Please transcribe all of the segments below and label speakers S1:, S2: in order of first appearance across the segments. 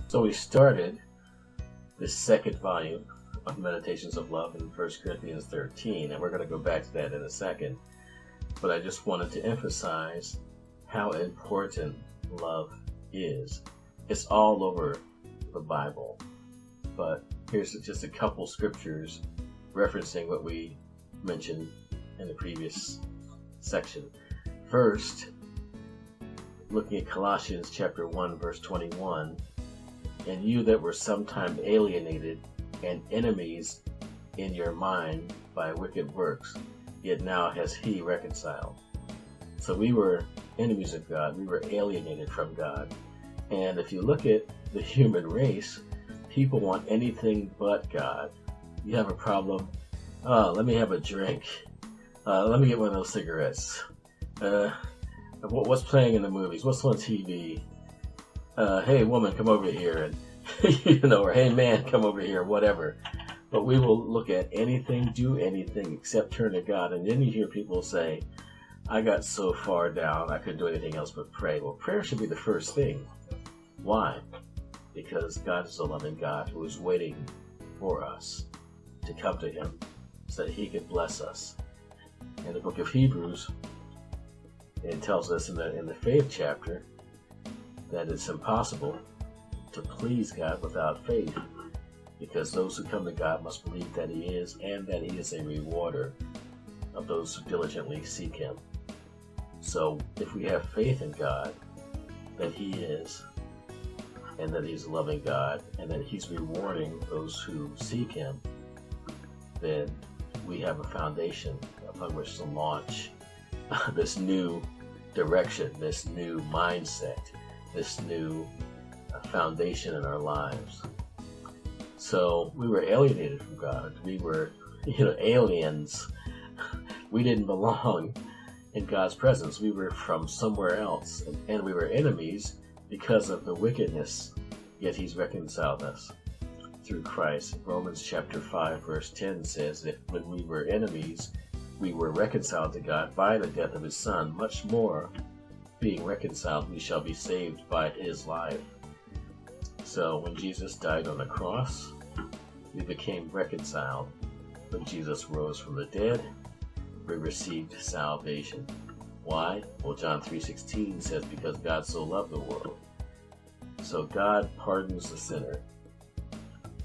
S1: So we started this second volume of Meditations of Love in 1 Corinthians 13, and we're going to go back to that in a second. But I just wanted to emphasize how important love is. It's all over the Bible, but here's just a couple scriptures referencing what we mentioned in the previous section. First, looking at Colossians chapter 1, verse 21, and you that were sometime alienated and enemies in your mind by wicked works, yet now has he reconciled. So we were enemies of God. We were alienated from God. And if you look at the human race, people want anything but God. You have a problem? Let me have a drink. Let me get one of those cigarettes. What's playing in the movies? What's on TV? Hey woman, come over here, and or hey man, come over here, whatever. But we will look at anything, do anything except turn to God. And then you hear people say, I got so far down, I couldn't do anything else but pray. Well, prayer should be the first thing. Why? Because God is a loving God who is waiting for us to come to him so that he could bless us. In the book of Hebrews, it tells us in the faith chapter that it's impossible to please God without faith, because those who come to God must believe that he is, and that he is a rewarder of those who diligently seek him. So if we have faith in God, that he is, and that he's a loving God, and that he's rewarding those who seek him, then we have a foundation upon which to launch this new direction, this new mindset, this new foundation in our lives. So we were alienated from God. We were, aliens. We didn't belong in God's presence. We were from somewhere else, and we were enemies because of the wickedness. Yet he's reconciled us through Christ. Romans chapter 5 verse 10 says that when we were enemies, we were reconciled to God by the death of his Son. Much more, being reconciled, we shall be saved by his life. So when Jesus died on the cross, we became reconciled. When Jesus rose from the dead, we received salvation. Why? Well, John 3:16 says, because God so loved the world. So God pardons the sinner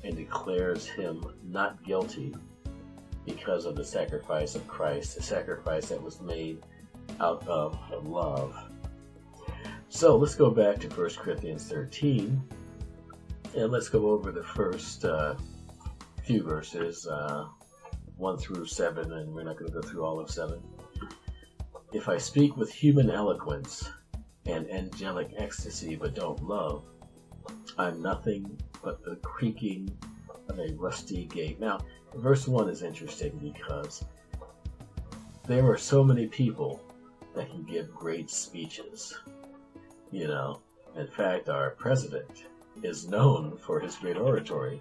S1: and declares him not guilty because of the sacrifice of Christ, the sacrifice that was made out of love. So let's go back to 1 Corinthians 13, and let's go over the first few verses, 1 through 7, and we're not going to go through all of 7. If I speak with human eloquence and angelic ecstasy but don't love, I'm nothing but the creaking of a rusty gate. Now, verse 1 is interesting because there are so many people that can give great speeches. In fact, our president is known for his great oratory.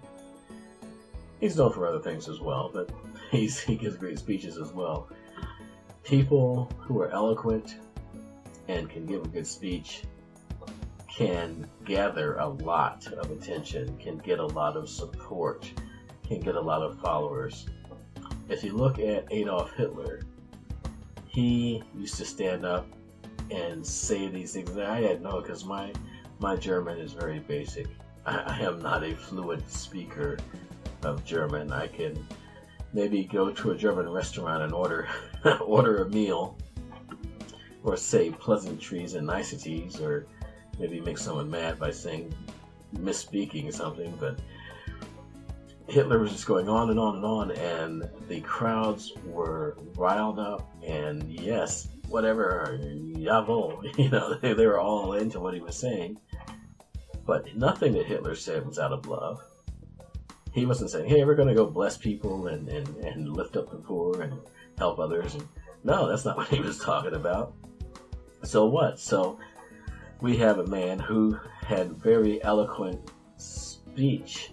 S1: He's known for other things as well, but he gives great speeches as well. People who are eloquent and can give a good speech can gather a lot of attention, can get a lot of support, can get a lot of followers. If you look at Adolf Hitler, he used to stand up and say these things. I didn't know, because my German is very basic. I am not a fluent speaker of German. I can maybe go to a German restaurant and order a meal, or say pleasantries and niceties, or maybe make someone mad by saying misspeaking something. But Hitler was just going on and on and on, and the crowds were riled up, and yes, whatever, jawohl, they were all into what he was saying. But nothing that Hitler said was out of love. He wasn't saying, hey, we're going to go bless people and lift up the poor and help others. And no, that's not what he was talking about. So what? So we have a man who had very eloquent speech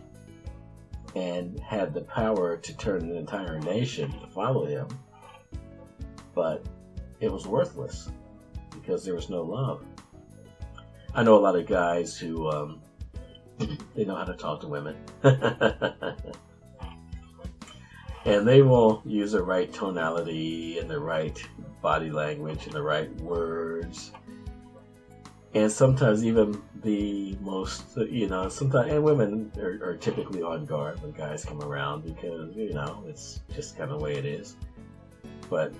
S1: and had the power to turn an entire nation to follow him. But it was worthless because there was no love. I know a lot of guys who They know how to talk to women. And they will use the right tonality and the right body language and the right words. And sometimes even the most, sometimes, and women are typically on guard when guys come around because, it's just kind of the way it is. But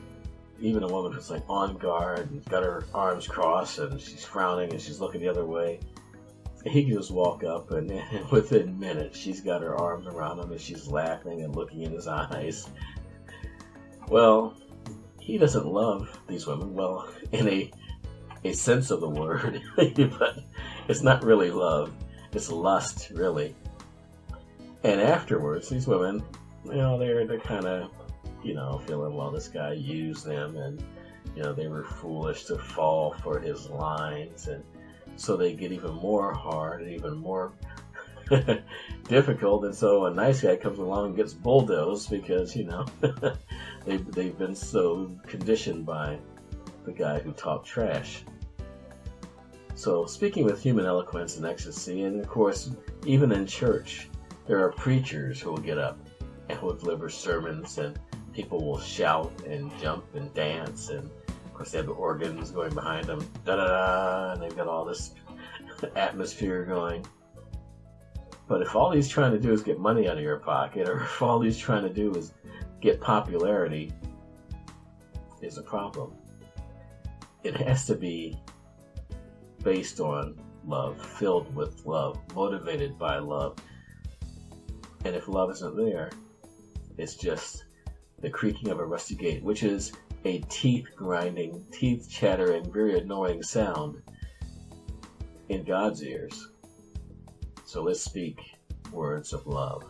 S1: even a woman who's like on guard and got her arms crossed and she's frowning and she's looking the other way, he can just walk up and within minutes she's got her arms around him and she's laughing and looking in his eyes. Well, he doesn't love these women, well, in a sense of the word, but it's not really love, it's lust, really. And afterwards, these women, they're kind of, feeling, well, this guy used them and, they were foolish to fall for his lines, and so they get even more hard and even more difficult. And so a nice guy comes along and gets bulldozed because, they've been so conditioned by the guy who talked trash. So speaking with human eloquence and ecstasy, and of course, even in church, there are preachers who will get up and will deliver sermons, and people will shout and jump and dance, and of course they have the organs going behind them, da-da-da, and they've got all this atmosphere going. But if all he's trying to do is get money out of your pocket, or if all he's trying to do is get popularity, there's a problem. It has to be based on love, filled with love, motivated by love. And if love isn't there, it's just the creaking of a rusty gate, which is a teeth-grinding, teeth-chattering, very annoying sound in God's ears. So let's speak words of love.